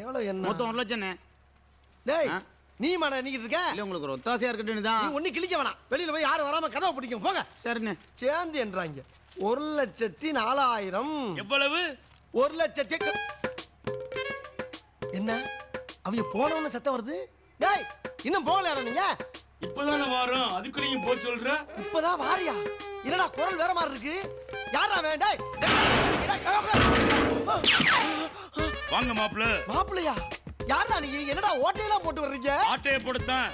எவ்வளவு என்ன மொத்தம் 1 லட்சம். டேய் நீ மாட நிக்கிட்டு இருக்க? இல்ல உங்களுக்கு ஒரு ஒத்தாசையா இருக்கட்டும் தான். நீ ஒண்ணு கிழிக்க வேணாம். வெளியில போய் யாரும் வராம கதவை பிடிக்கும் போங்க. சரிண்ணே. சேர்ந்து என்றாங்க 1,04,000. எவ்வளவு? 1,00,000. என்ன அவங்க போனவன சத்தம் வருது? டேய் இன்னும் போகலையா நீங்க? இப்பதானே வாரோம், அதுக்குள்ளேயும் போய் சொல்ற? இப்பதான் வாரியா? என்னடா குரல் வேற மாதிரி இருக்கு? யாரா வேண்டா? வாங்க மாப்ள. மாப்பிளையா? யாரா நீ? என்னடா ஓட்டையெல்லாம் போட்டு வர்றீங்க? ஆட்டைய போடுத்தான்.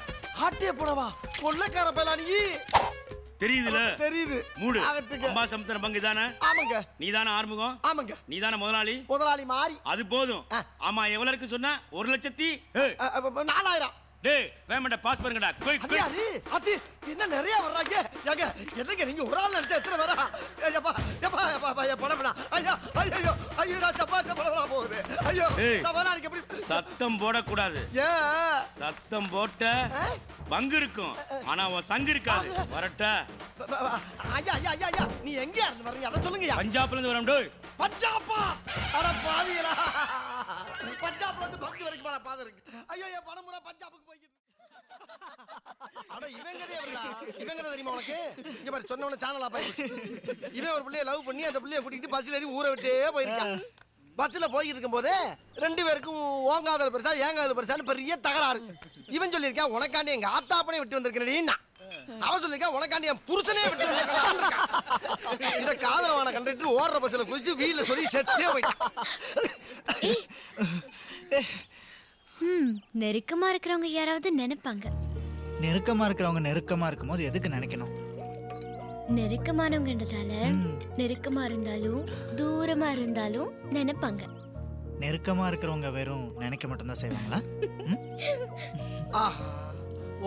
ஆட்டைய போடவா? கொள்ளக்கார பயலா நீ? தெரியுதுல? தெரியுது. மூடு. ஆகட்டுங்க. அம்பா சமுத்திர பங்கு தானே? ஆமாங்க. நீதானே ஆறுமுகம்? ஆமாங்க. நீதானே முதலாளி? முதலாளி மாறி. அது போதும். ஆமா எவ்வளவு இருக்கு சொன்னா? 1,04,000. டேய் பேமெண்ட பாஸ் பண்ணுங்கடா. Quick quick. அடி அடி என்ன நிறைய வர்றாங்க. ஏங்க என்னங்க நீங்க ஒரு ஆள் நினைச்சா எத்தனை வரா? ஏப்பா ஏப்பா ஏப்பா பணம்டா. ஐயா ஐயோ ஐயோ நான் சப்பாத்த பணம் போகுது. ஐயோ நான் வரானுக்கு எப்படி சத்தம் போட கூடாது. ஏ சத்தம் போட்ட பங்கு இருக்கும். ஆனா உன் சங்கு இருக்காது. வரட்டா? ஐயா ஐயா ஐயா ஐயா நீ எங்க இருந்து வர்றீங்க அத சொல்லுங்கயா. பஞ்சாப்ல இருந்து வரோம். டேய் பஞ்சாபா? அட பாவிகளா. பஞ்சாப்ல இருந்து பங்கு வரைக்கும் போற பாதை இருக்கு. ஐயோ என் பணம் பூரா பஞ்சாபுக்கு போயிட்டு. அட இவங்கதே வரடா. இவங்கதே தெரியுமா உனக்கு? இங்க பாரு சொன்னவன சேனலா பாரு. இவன் ஒரு புள்ளைய லவ் பண்ணி அந்த புள்ளைய கூட்டிட்டு பஸ்ல ஏறி ஊரை விட்டே போயிருக்கான். பஸ்ல போயிட்டு இருக்கும்போது ரெண்டு பேருக்கும் ஓங்காதல் பெருசா ஏங்காதல் பெருசான்னு பெரிய தகராறு. இவன் சொல்லியிருக்கான் உனக்காண்டி எங்க ஆத்தாப்பனே விட்டு வந்திருக்கிறேன்னா. அவன் சொல்லியிருக்கான் உனக்காண்டி என் புருஷனே விட்டு வந்திருக்கான். இத காதலவான கண்டுட்டு ஓடுற பஸ்ல குதிச்சு வீல்ல சொல்லி செத்தே போயிட்டான். நெருக்கமா இருக்கிறவங்க யாராவது நினைப்பாங்க. நெருக்கமா இருக்கிறவங்க நெருக்கமா இருக்கும்போது எதுக்கு நினைக்கணும்? நெருக்கமானவங்கன்றதால நெருக்கமா இருந்தாலும் தூரமா இருந்தாலும் நினைப்பாங்க. நெருக்கமா இருக்கிறவங்க வெறும் நினைக்க மட்டும்தான் செய்வாங்களா? ஆஹா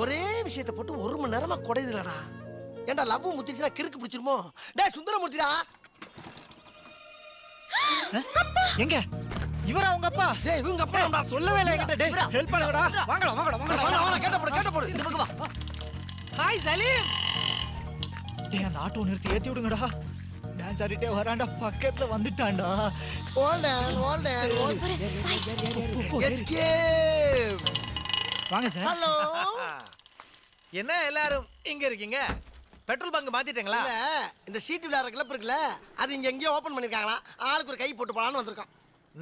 ஒரே விஷயத்தை போட்டு 1 மணி நேரமா குடையுதுலடா. ஏண்டா லவ் முத்திச்சுனா கிறுக்கு பிடிச்சிருமோ? டேய் சுந்தரமூர்த்திடா. எங்க இவரா உங்க அப்பா? டேய் இவங்க அப்பா நம்ம சொல்லவே இல்ல என்கிட்ட. டேய் ஹெல்ப் பண்ணுடா. வாங்கடா வாங்கடா வாங்கடா. வாடா கேட்ட போடு. இந்த பக்கம் வா. ஹாய் சலீம். டேய் அந்த ஆட்டோ நிறுத்தி ஏத்தி விடுங்கடா. டான்ஸ் ஆடிட்டே வரான்டா. பக்கத்துல வந்துட்டான்டா. Hold on. எஸ்கேப். வாங்க சார். ஹலோ. என்ன எல்லாரும் இங்க இருக்கீங்க? பெட்ரோல் பங்க் மாத்திட்டீங்களா? இல்ல இந்த சீட் விளையாடுற கிளப் இருக்குல்ல அது இங்க எங்கேயோ ஓபன் பண்ணிருக்காங்களா. ஆளுக்கு ஒரு கை போட்டு போலான்னு வந்திருக்கோம்.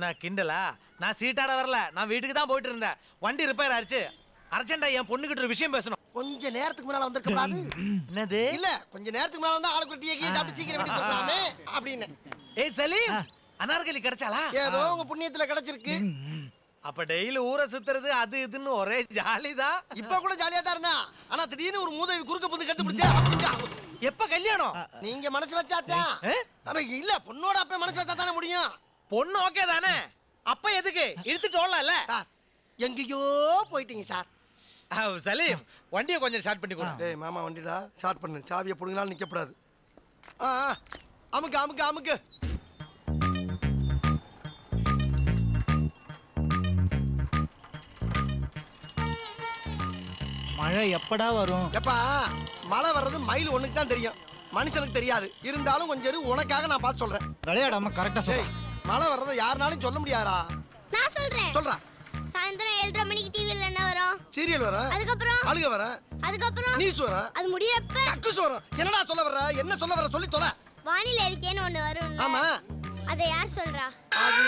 நான் கிண்டலா? நான் சீட்டாட வரல. நான் வீட்டுக்கு தான் போயிட்டு இருந்தேன். வண்டி ரிப்பேர் ஆயிடுச்சு. அர்ஜென்ட்டா என் பொண்ணுகிட்ட ஒரு விஷயம் பேசணும். கொஞ்ச நேரத்துக்கு முன்னால வந்திருக்கலாது. என்னது? இல்ல கொஞ்ச நேரத்துக்கு முன்னால வந்தா ஆளுக்கு டீ கீ சாப்பிட்டு சீக்கிரம் வீட்டுக்கு போகலாமே அப்படின்னு. ஏய் சலீம், அனார்கலி கிடைச்சாளா? ஏதோ உங்க புண்ணியத்துல கிடைச்சிருக்கு. அப்ப டெய்லி ஊரை சுத்துறது அது இதுன்னு ஒரே ஜாலிதான். இப்ப கூட ஜாலியா தான் இருந்தா. ஆனா திடீர்னு ஒரு மூதேவி குறுக்க புந்து கட்டு பிடிச்சா. எப்ப கல்யாணம்? நீங்க மனசு வச்சாதான். அப்ப இல்ல பொண்ணோட அப்ப மனசு வச்சா தானே முடியும். பொண்ணு ஓகே தானே? அப்ப எதுக்கு இழுத்துட்டு ஓடலாம்ல? சார் எங்கேயோ போயிட்டீங்க சார். சலீம் வண்டியை கொஞ்சம் ஸ்டார்ட் பண்ணி கொடு. டேய் மாமா வண்டிடா ஸ்டார்ட் பண்ணு. சாவியை புடுங்கனாலும் நிக்கப்படாது. அமுக்கு அமுக்கு அமுக்கு. மழை எப்படா வரும்? எப்பா மழை வர்றது மயில் ஒண்ணுக்கு தான் தெரியும், மனுஷனுக்கு தெரியாது. இருந்தாலும் கொஞ்சம் உனக்காக நான் பார்த்து சொல்றேன். விளையாடாம கரெக்டா சொல்றேன். மழை வர்றதை யாருனாலும் சொல்ல முடியாதா? நான் சொல்றேன். சொல்றா. சாயந்தரம் 7:30 மணிக்கு டிவில என்ன வரும்? சீரியல் வரும். அதுக்கப்புறம் அழுக வரும். அதுக்கப்புறம் நியூஸ் வரும். அது முடியறப்ப கக்குஸ் வரும். என்னடா சொல்ல வர்ற? என்ன சொல்ல வர்ற சொல்லி தொலை. வானிலை அறிக்கைன்னு ஒண்ணு வரும்ல. ஆமா. அதை யார் சொல்றா? அது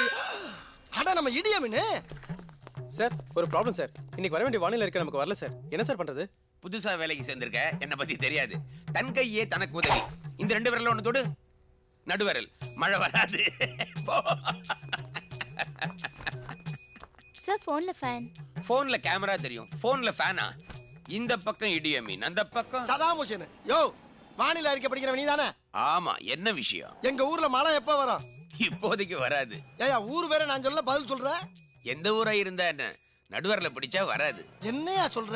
அட நம்ம இடியமின்னு. சார் ஒரு ப்ராப்ளம் சார். இன்னைக்கு வர வேண்டிய வானிலை அறிக்கை நமக்கு வரல சார். என்ன சார் பண்றது? புதுசா வேலைக்கு சேர்ந்திருக்க, என்ன பத்தி தெரியாது. தன் கையே தனக்கு உதவி. இந்த 2 விரல்ல ஒண்ணு தொடு. நடுவரல். மழை வராது. சார் போன்ல ஃபேன். போன்ல கேமரா தெரியும், போன்ல ஃபேனா? இந்த பக்கம் இடியமீன், அந்த பக்கம் சதாம் ஹுசேன். யோ வானிலை அறிக்கை படிக்கிறவன் நீ தானே? ஆமா. என்ன விஷயம்? எங்க ஊர்ல மழை எப்ப வரும்? இப்போதைக்கு வராது. ஏயா ஊர் வேற நான் சொல்ல பதில் சொல்றேன். எந்த ஊரா இருந்தா என்ன, நடுவரல பிடிச்சா வராது. என்னையா சொல்ற?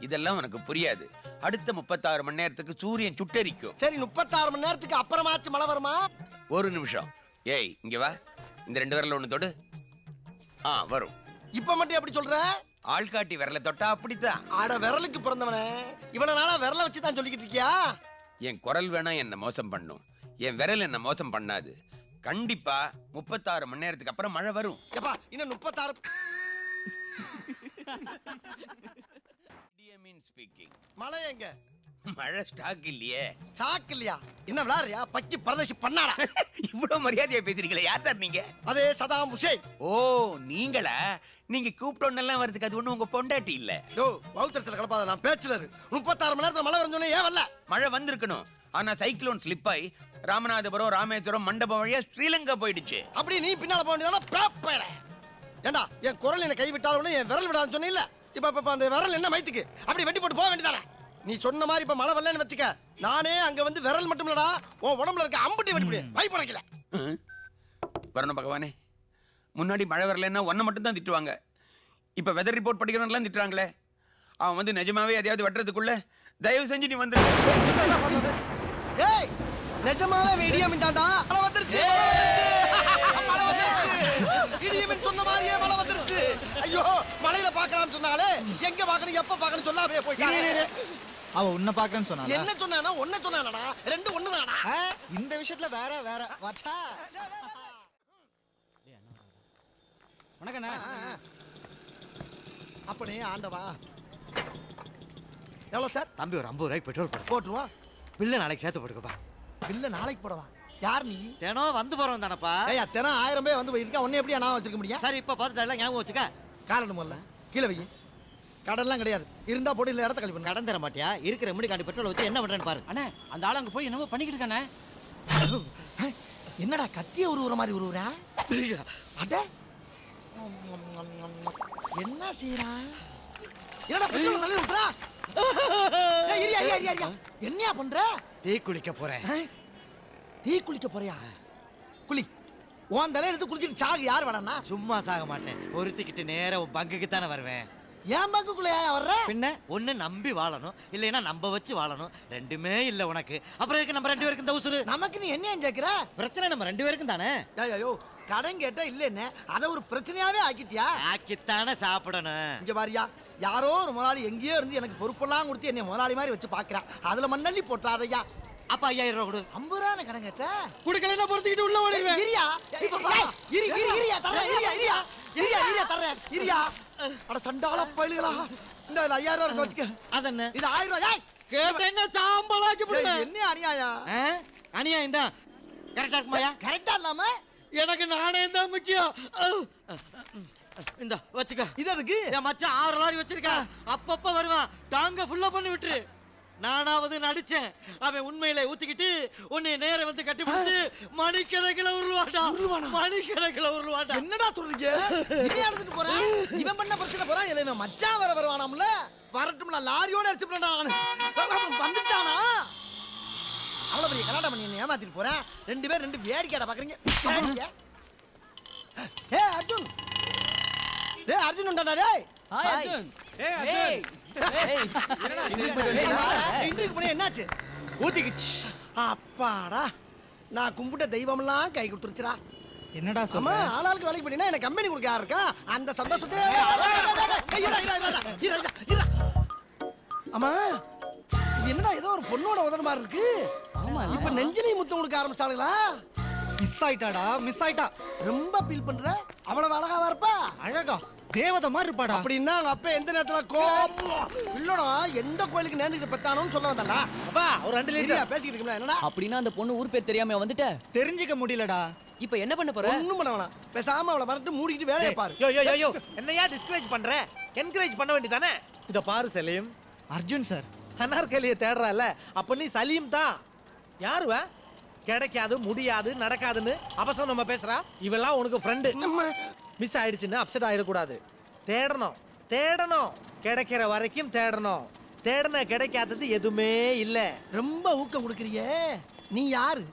இதெல்லாம் உனக்கு புரியாது. அடுத்த 36 மணி நேரத்துக்கு சூரியன் சுட்டரிக்கும். சரி 36 மணி நேரத்துக்கு அப்புறமாச்சு மழை வருமா? ஒரு நிமிஷம். ஏய் இங்க வா. இந்த 2 விரல்ல ஒண்ணு தொடு. வரும். இப்ப மட்டும் எப்படி சொல்ற? ஆள்காட்டி விரல தொட்டா அப்படித்தான். ஆட விரலுக்கு பிறந்தவனே, இவ்வளவு நாளா விரல வச்சுதான் சொல்லிக்கிட்டு இருக்கியா? என் குரல் வேணா என்ன மோசம் பண்ணும், என் விரல் என்ன மோசம் பண்ணாது. கண்டிப்பா 36 மணி நேரத்துக்கு அப்புறம் மழை வரும். எப்பா இன்னும் 36 ஸ்பீக்கிங். மழை எங்க? மழை ஸ்டாக் இல்லையே. சாக்கு இல்லையா? என்ன விளையாடுறியா? பக்கி பரதேசி பண்ணாடா. இவ்வளவு மரியாதையா பேசுறீங்களே, யார் சார் நீங்க? அதே சதாம் ஹுசேன். ஓ நீங்களா? நீங்க கூப்பிட்டோன்னெல்லாம் வரதுக்கு அது ஒண்ணும் உங்க பொண்டாட்டி இல்ல. யோ வவுத்தரத்துல கலப்பாத, நான் பேச்சுலர். 36 மணி நேரத்துல மழை வரும்னு ஏன் வரல? மழை வந்திருக்கணும், ஆனா சைக்ளோன் ஸ்லிப் ஆகி ராமநாதபுரம் ராமேஸ்வரம் மண்டபம் வழியா ஸ்ரீலங்கா போயிடுச்சு. அப்படி நீ பின்னால போக வேண்டியதான பேப்பேல. ஏண்டா என் குரல் என்ன கை விட்டாலும் என் விரல் விடாதுன்னு சொன்னீல்ல, இப்ப அந்த விரல் என்ன மைத்துக்கு அப்படி வெட்டி போட்டு போக வேண்டியதானே? நீ சொன்ன மாதிரி இப்ப மழை வரலன்னு வச்சுக்க, நானே அங்க வந்து விரல் மட்டும் இல்லடா உன் உடம்புல இருக்க அம்புட்டி வெட்டி போடு. பயப்படக்கல வரணும் பகவானே. முன்னாடி மழை வரலன்னா ஒன்ன மட்டும் தான் திட்டுவாங்க, இப்ப வெதர் ரிப்போர்ட் படிக்கிறவன்லாம் திட்டுறாங்களே. அவன் வந்து நிஜமாவே எதையாவது வெட்டுறதுக்குள்ள தயவு செஞ்சு நீ வந்து. ஏய் நிஜமாவே வெடியாமிட்டாடா. மழை வந்துருச்சு, மழை வந்துருச்சு. இடியமின் சொன்ன மாதிரியே மழை வந்துருச்சு. ஐயோ மழையில பார்க்கலாம்னு சொன்னாலே எங்க பார்க்கணும் எப்ப பார்க்கணும் சொல்லாமே போயிட்டாங்க. அவ உன்னை பாக்கன்னு சொன்னா. என்ன சொன்னானா? ஒன்ன சொன்னானடா, ரெண்டு ஒண்ணுதானடா. இந்த விஷயத்துல வேற வேற வாச்சா. வணக்கண்ணா. அப்பனே ஆண்டவா. எவ்வளோ சார்? தம்பி ஒரு 50 ரூபாய்க்கு பெட்ரோல் போடு. போட்டுருவான். பில்லு நாளைக்கு சேர்த்து போட்டுக்கப்பா. பில்ல நாளைக்கு போடவா? யார் நீ? தினம் வந்து போறோம் தானப்பா. ஏய் தினம் 1000 பேர் வந்து போயிருக்கா, உன்னை எப்படியா நான் வச்சிருக்க முடியும்? சரி இப்ப பார்த்துட்டு ஞாபகம் வச்சுக்க. காரணம் இல்ல கீழே வை. கடன்லாம் கிடையாது, இருந்தா போட்டு இல்ல இடத்த கழிவு பண்ணு. கடன் தர மாட்டியா? இருக்கிற முடி காண்டி பெட்ரோல் வச்சு என்ன பண்றேன்னு பாரு. அண்ணே அந்த ஆள் அங்க போய் என்னமோ பண்ணிக்கிட்டு இருக்கானே. என்னடா கத்திய உருவுற மாதிரி உருவுறா? அட என்ன செய்யறான்? என்னடா பெட்ரோல் தள்ளி விட்டுறா? ஏய் இரியா இரியா இரியா. என்னையா பண்ற? தீ குளிக்க போறேன். தீ குளிக்க போறியா? குளி. உன் தலையில எடுத்து குளிச்சிட்டு சாகு யார் வேணா? சும்மா சாக மாட்டேன், பொறுத்திக்கிட்டு நேரா உன் பங்குக்கு தானே வருவேன். ஏன் பங்குக்குள்ள வர்ற? பின்ன ஒண்ணு நம்பி வாழணும், இல்லைன்னா நம்ப வச்சு வாழணும். ரெண்டுமே இல்ல உனக்கு. அப்புறம் எதுக்கு நம்ம 2 பேருக்கும் இந்த உசுரு? நமக்கு நீ என்ன கேக்குற? பிரச்சனை நம்ம 2 பேருக்கும் தானே. ஐயோ கடன் கேட்டா இல்லன்னு அத ஒரு பிரச்சனையாவே ஆக்கிட்டியா? ஆக்கித்தானே சாப்பிடணும். இங்க பாரியா, யாரோ ஒரு முதலாளி எங்கேயோ இருந்து எனக்கு பொறுப்பெல்லாம் கொடுத்து என்னை முதலாளி மாதிரி வச்சு பாக்குறான். அதுல மண்ணள்ளி போட்டாதையா. அப்ப 5000 ரூபா கொடு. 50 ரூபா கடன் கேட்ட? குடுக்கலன்னா பொறுத்துக்கிட்டு உள்ள ஓடிடுவேன். இரியா இரியா தரேன். இரியா தரேன். இரியா. அட சண்டால பயிலுகளா, இந்த 5000 ரூபா இருக்க வச்சுக்க. அதென்ன இது 1000 ரூபா. கேட்டேன்னா சாம்பலாக்கி போடுவேன். என்ன அநியாயம்? அநியாயம் தான். கரெக்டா இருக்குமாயா? கரெக்டா இல்லாம எனக்கு நாணயம் தான் முக்கியம். இந்த வச்சுக்க. இது அதுக்கு என் மச்சான் 6 லாரி வச்சிருக்கா, அப்பப்ப வருவான். டாங்க ஃபுல்லா பண்ணி விட்டுரு. நானாவது நடிச்சேன், அவன் உண்மையில ஊத்திக்கிட்டு உன்னை நேர வந்து கட்டி பிடிச்சு மணிக்கணக்கில் உருள்வாட்டா. மணிக்கணக்கில் உருள்வாட்டா. என்னடா சொல்றீங்க? இவன் எடுத்துட்டு போறான், இவன் பண்ண பிரச்சனை போறான். இல்ல இவன் மச்சான் வர வருவானாம்ல. வரட்டும்ல, லாரியோட எடுத்து போறான். வந்துட்டானா? அவ்வளவு பெரிய கலாட்டம் பண்ணி என்ன ஏமாத்திட்டு போறேன். 2 பேர் 2 வேடிக்கையாட பாக்குறீங்க. ஏ அர்ஜுன், டேய் அர்ஜுன் உண்டாடா டேய். ஹாய் அர்ஜுன். ஏய் அர்ஜுன். இன்றைக்கு போய் என்னாச்சு? ஊத்திக்கிச்சு. அப்பாடா, நான் கும்பிட்ட தெய்வம்லாம் கை கொடுத்துருச்சுடா. என்னடா ஆமா, சொல்ற? ஆளாளுக்கு வேலைக்கு பண்ணினா எனக்கு கம்பெனி கொடுக்க யார் இருக்கா? அந்த சந்தோஷத்தை ஆமா. இது என்னடா ஏதோ ஒரு பொண்ணோட உதடு மாதிரி இருக்கு. இப்ப நெஞ்சிலையும் முத்தம் கொடுக்க ஆரம்பிச்சாளுங்களா? மிஸ் ஆயிட்டாடா, மிஸ் ஆயிட்டா. ரொம்ப ஃபீல் பண்ற? அவ்வளவு அழகாவா இருப்பா? அழகா தேவதை மாதிரி இருப்பாடா. அப்படின்னா அவங்க அப்பா எந்த நேரத்துல கோபம் இல்லடா, எந்த கோயிலுக்கு நேர்ந்துட்டு பெத்தானோன்னு சொல்ல வந்தாடா. அப்பா ஒரு 2 லிட்டர் பேசிக்கிட்டு இருக்கல. என்னடா அப்படின்னா அந்த பொண்ணு ஊர் பேர் தெரியாம வந்துட்ட. தெரிஞ்சிக்க முடியலடா. இப்போ என்ன பண்ண போற? ஒண்ணும் பண்ண வேணாம், பேசாம அவளை மறந்து மூடிக்கிட்டு வேலையை பாரு. யோ யோ யோ யோ, என்னையா டிஸ்கரேஜ் பண்ற? என்கரேஜ் பண்ண வேண்டியதானே. இத பாரு சலீம், அர்ஜுன் சார் அனார்கலியை தேடுறால, அப்ப நீ சலீம் தான். யாருவ? கிடைக்காது, முடியாது, நடக்காதுன்னு அபசம் பேசுறா. இவெல்லாம் உனக்கு ஃப்ரெண்டு. மிஸ் ஆயிடுச்சுன்னு அப்செட் ஆயிடக்கூடாது. தேடணும் தேடணும், கிடைக்கிற வரைக்கும் தேடணும். தேடன கிடைக்காதது எதுவுமே இல்ல. ரொம்ப ஊக்கம் கொடுக்குறியே. நீ யாரு?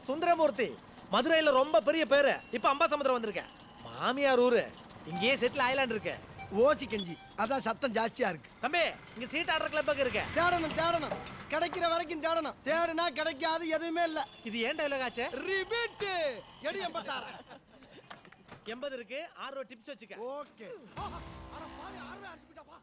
சுந்தரமூர்த்தி, மதுரையில ரொம்ப பெரிய பேரு. இப்ப அம்பாசமுத்திரம் வந்திருக்க. மாமியார் ஊரு, இங்கேயே செட்டில் ஆயிலான் இருக்க. ஓசி கஞ்சி, அதான் சத்தம் ஜாஸ்தியா இருக்கு. தம்பி, இங்க சீட் ஆடுற கிளப்புக்கு இருக்க. தேடணும் தேடணும், கிடைக்கிற வரைக்கும் தேடணும். தேடுனா கிடைக்காது எதுவுமே இல்ல. இது ஏன் டைலாக் ஆச்சு? ரிபீட். எடி 86 80 இருக்கு. 6 டிப்ஸ் வச்சுக்க. ஓகே. அட பாவி 6 அடிச்சிட்டப்பா.